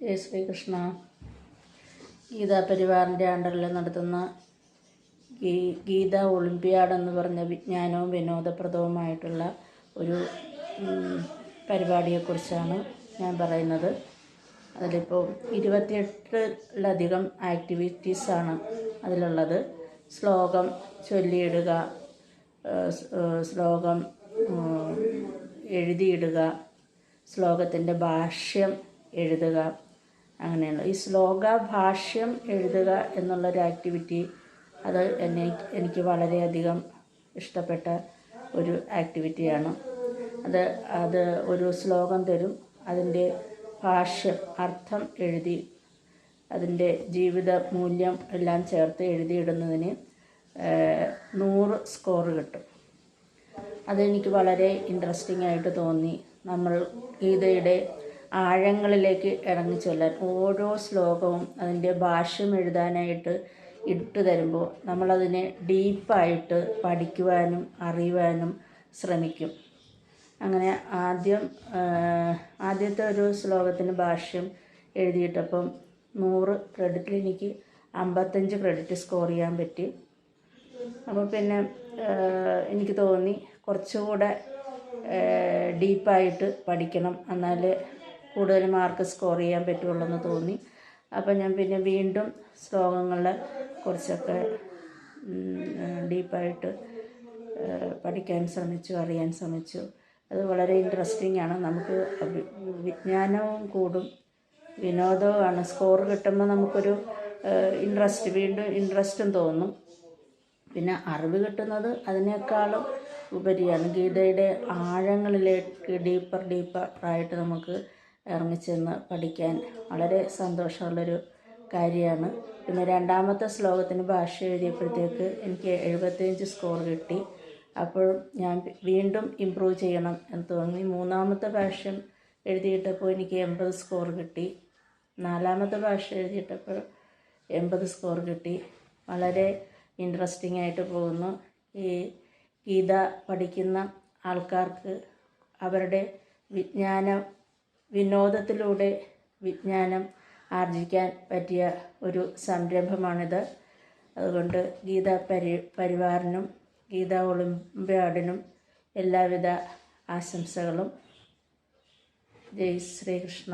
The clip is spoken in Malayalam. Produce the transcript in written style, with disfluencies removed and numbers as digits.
ജയ് ശ്രീകൃഷ്ണ. ഗീതാ പരിവാറിൻ്റെ അണ്ടറിൽ നടത്തുന്ന ഗീത ഒളിമ്പ്യാഡ് എന്ന് പറഞ്ഞ വിജ്ഞാനവും വിനോദപ്രദവുമായിട്ടുള്ള ഒരു പരിപാടിയെക്കുറിച്ചാണ് ഞാൻ പറയുന്നത്. അതിലിപ്പോൾ 28ലധികം ആക്ടിവിറ്റീസാണ് അതിലുള്ളത്. ശ്ലോകം ചൊല്ലിയിടുക, ശ്ലോകം എഴുതിയിടുക, ശ്ലോകത്തിൻ്റെ ഭാഷ്യം എഴുതുക, അങ്ങനെയുള്ള ഈ ശ്ലോക ഭാഷ്യം എഴുതുക എന്നുള്ളൊരു ആക്ടിവിറ്റി അത് എനിക്ക് വളരെയധികം ഇഷ്ടപ്പെട്ട ഒരു ആക്ടിവിറ്റിയാണ്. അത് ഒരു ശ്ലോകം തരും, അതിൻ്റെ ഭാഷ്യം അർത്ഥം എഴുതി അതിൻ്റെ ജീവിത മൂല്യം എല്ലാം ചേർത്ത് എഴുതിയിടുന്നതിന് 100 സ്കോർ കിട്ടും. അതെനിക്ക് വളരെ ഇൻട്രസ്റ്റിംഗ് ആയിട്ട് തോന്നി. നമ്മൾ ഗീതയുടെ ആഴങ്ങളിലേക്ക് ഇറങ്ങിച്ചെല്ലാൻ ഓരോ ശ്ലോകവും അതിൻ്റെ ഭാഷ്യം എഴുതാനായിട്ട് ഇട്ട് തരുമ്പോൾ നമ്മളതിനെ ഡീപ്പായിട്ട് പഠിക്കുവാനും അറിയുവാനും ശ്രമിക്കും. അങ്ങനെ ആദ്യത്തെ ഒരു ശ്ലോകത്തിന് ഭാഷ്യം എഴുതിയിട്ടപ്പം 100 ക്രെഡിറ്റിൽ എനിക്ക് 55 ക്രെഡിറ്റ് സ്കോർ ചെയ്യാൻ പറ്റി. അപ്പോൾ പിന്നെ എനിക്ക് തോന്നി കുറച്ചുകൂടെ ഡീപ്പായിട്ട് പഠിക്കണം, എന്നാലേ കൂടുതൽ മാർക്ക് സ്കോർ ചെയ്യാൻ പറ്റുള്ളൂ എന്ന് തോന്നി. അപ്പോൾ ഞാൻ പിന്നെ വീണ്ടും ശ്ലോകങ്ങളെ കുറിച്ചൊക്കെ ഡീപ്പായിട്ട് പഠിക്കാൻ ശ്രമിച്ചു, അറിയാൻ ശ്രമിച്ചു. അത് വളരെ ഇൻട്രസ്റ്റിംഗ് ആണ്. നമുക്ക് വിജ്ഞാനവും കൂടും, വിനോദവുമാണ്. സ്കോർ കിട്ടുമ്പോൾ നമുക്കൊരു വീണ്ടും ഇൻട്രസ്റ്റും തോന്നും. പിന്നെ അറിവ് കിട്ടുന്നത് അതിനേക്കാളും ഉപരിയാണ്. ഗീതയുടെ ആഴങ്ങളിലേക്ക് ഡീപ്പറായിട്ട് നമുക്ക് ഇറങ്ങിച്ചെന്ന് പഠിക്കാൻ വളരെ സന്തോഷമുള്ളൊരു കാര്യമാണ്. പിന്നെ രണ്ടാമത്തെ ശ്ലോകത്തിന് ഭാഷ്യം എഴുതിയപ്പോഴത്തേക്ക് എനിക്ക് 75 സ്കോർ കിട്ടി. അപ്പോൾ ഞാൻ വീണ്ടും ഇമ്പ്രൂവ് ചെയ്യണം എന്ന് തോന്നി. മൂന്നാമത്തെ ഭാഷ്യം എഴുതിയിട്ടപ്പോൾ എനിക്ക് 80 സ്കോർ കിട്ടി. നാലാമത്തെ ഭാഷ്യം എഴുതിയിട്ടപ്പോൾ 80 സ്കോർ കിട്ടി. വളരെ ഇൻട്രസ്റ്റിംഗ് ആയിട്ട് പോകുന്നു. ഈ ഗീത പഠിക്കുന്ന ആൾക്കാർക്ക് അവരുടെ വിനോദത്തിലൂടെ വിജ്ഞാനം ആർജിക്കാൻ പറ്റിയ ഒരു സംരംഭമാണിത്. അതുകൊണ്ട് ഗീതാ പരിവാറിനും ഗീതാ ഒളിമ്പ്യാഡിനും എല്ലാവിധ ആശംസകളും. ജയ് ശ്രീകൃഷ്ണ.